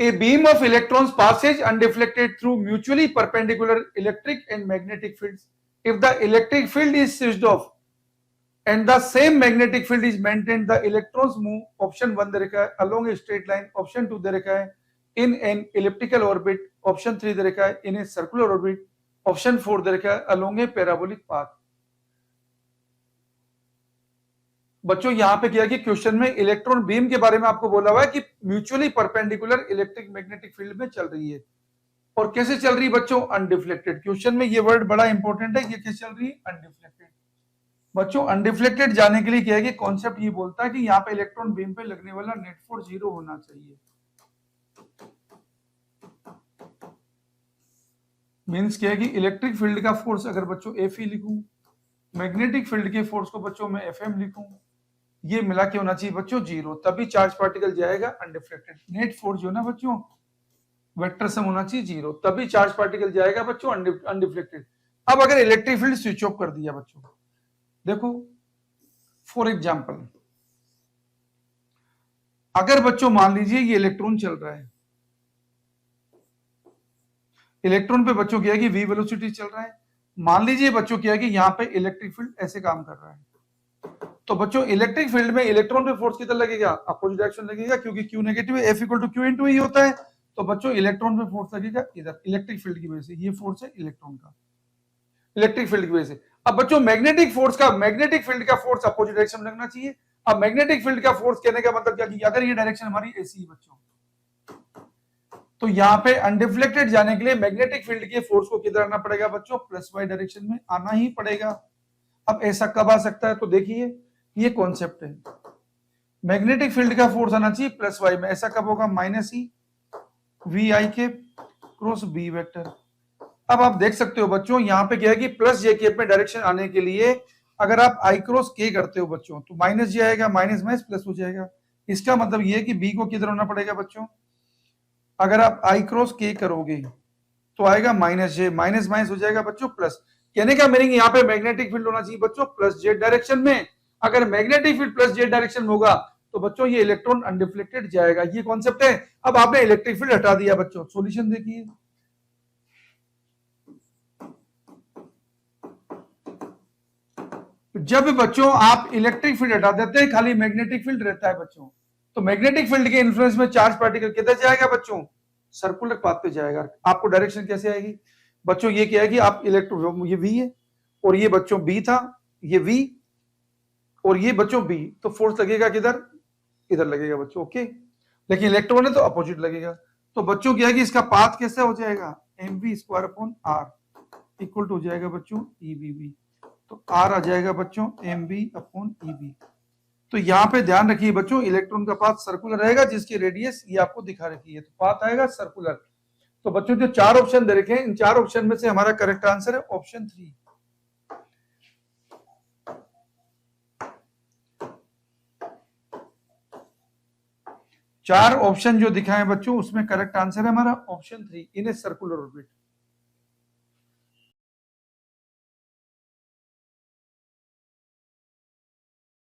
A beam of electrons passes undeflected through mutually perpendicular electric and magnetic fields. If the electric field is switched off and the same magnetic field is maintained, the electrons move, option 1 दे रखा है, along a straight line, option 2 दे रखा है, in an elliptical orbit, option 3 दे रखा है, in a circular orbit, option 4 दे रखा है, along a parabolic path. बच्चों यहां पे क्या है कि क्वेश्चन में इलेक्ट्रॉन बीम के बारे में आपको बोला हुआ है कि mutually perpendicular electric magnetic field में चल रही है, और कैसे चल रही है बच्चों? अनडिफ्लेक्टेड. क्वेश्चन में ये वर्ड बड़ा इंपॉर्टेंट है, ये कैसे चल रही है? अनडिफ्लेक्टेड. बच्चों अनडिफ्लेक्टेड जाने के लिए क्या है कि कॉन्सेप्ट ये बोलता है कि यहाँ पे इलेक्ट्रॉन बीम पे लगने वाला नेट फोर्स 0 होना चाहिए. मींस क्या है कि इलेक्ट्रिक फील्ड का फोर्स अगर बच्चों एफ ई लिखूं, मैग्नेटिक फील्ड के फोर्स को बच्चों मैं एफ एम लिखूं, ये मिला के होना चाहिए बच्चों 0, तभी चार्ज पार्टिकल जाएगा अनडिफ्लेक्टेड. नेट फोर्स जो ना बच्चों वेक्टर सम होना चाहिए 0, तभी चार्ज पार्टिकल जाएगा बच्चों अनडिफ्लेक्टेड. अब अगर इलेक्ट्रिक फील्ड स्विच ऑफ कर दिया बच्चों, देखो फॉर एग्जांपल अगर बच्चों मान लीजिए ये इलेक्ट्रॉन चल रहा है, इलेक्ट्रॉन पे बच्चों क्या है कि v वेलोसिटी चल रहा है. मान लीजिए बच्चों क्या है कि यहाँ पे इलेक्ट्रिक फील्ड ऐसे काम कर रहा है, तो बच्चों इलेक्ट्रिक फील्ड में इलेक्ट्रॉन पे फोर्स कितना लगेगा? अपोजिट डायरेक्शन लगेगा, क्योंकि Q नेगेटिव है, F equal to Q into E होता है. तो बच्चों इलेक्ट्रॉन पे फोर्स लगेगा इधर, इलेक्ट्रिक फील्ड की वजह से. ये फोर्स है इलेक्ट्रॉन का, इलेक्ट्रिक फील्ड की वजह से. अब बच्चों मैग्नेटिक फील्ड का फोर्स अपोजिट डायरेक्शन में लगना चाहिए. अब मैग्नेटिक फील्ड का फोर्स कहने का मतलब क्या कि अगर ये डायरेक्शन हमारी ऐसी बच्चों, तो यहाँ पे अनडिफ्लेक्टेड जाने के लिए मैग्नेटिक फील्ड के फोर्स को किधर आना पड़ेगा बच्चों? प्लस वाई डायरेक्शन में आना ही पड़ेगा. अब ऐसा कब आ सकता है? तो देखिए ये कॉन्सेप्ट है, मैग्नेटिक फील्ड का फोर्स आना चाहिए प्लस वाई में. ऐसा कब होगा? माइनस ई वी आई के क्रॉस बी वेक्टर. अब आप देख सकते हो बच्चों यहाँ पे क्या है कि प्लस जे केप में डायरेक्शन आने के लिए अगर आप आई क्रॉस के करते हो बच्चों, तो माइनस जे आएगा, माइनस माइनस प्लस हो जाएगा. इसका मतलब ये है कि बी को किधर होना पड़ेगा बच्चों? अगर आप आई क्रॉस के करोगे तो आएगा माइनस जे, माइनस माइनस हो जाएगा बच्चों प्लस. कहने का मीनिंग यहाँ पे मैग्नेटिक फील्ड होना चाहिए बच्चों प्लस जेड डायरेक्शन में. अगर magnetic field plus Z direction में होगा तो बच्चों ये इलेक्ट्रॉन अनडिफ्लेक्टेड जाएगा. ये कॉन्सेप्ट है. अब आपने इलेक्ट्रिक फील्ड हटा दिया बच्चों, सॉल्यूशन देखिए. जब बच्चों आप इलेक्ट्रिक फील्ड हटा देते हैं, खाली मैग्नेटिक फील्ड रहता है बच्चों, तो मैग्नेटिक फील्ड के इन्फ्लुएंस में चार्ज पार्टिकल किधर जाएगा बच्चों? सर्कुलर पाथ पे जाएगा. आपको डायरेक्शन कैसे आएगी बच्चों? ये क्या है कि आप इलेक्ट्रो, ये वी है और ये बच्चों बी था, ये वी और ये बच्चों बी, तो फोर्स लगेगा किधर? इधर लगेगा बच्चों. ओके, लेकिन इलेक्ट्रॉन है तो अपोजिट लगेगा. तो बच्चों क्या है कि इसका पाथ कैसे हो जाएगा? M V square upon R equal to हो जाएगा बच्चों ई बी बी. तो आर आ जाएगा बच्चों M B upon E B. तो यहाँ पे ध्यान रखिए बच्चों, इलेक्ट्रॉन का पाथ सर्कुलर रहेगा, जिसकी रेडियस ये आपको दिखा रखी है, तो पाथ आएगा सर्कुलर. तो बच्चों जो 4 ऑप्शन दे रखे हैं, इन 4 ऑप्शन में से हमारा करेक्ट आंसर है ऑप्शन 3. चार ऑप्शन जो दिखाए बच्चों उसमें करेक्ट आंसर है हमारा option 3, in a circular orbit.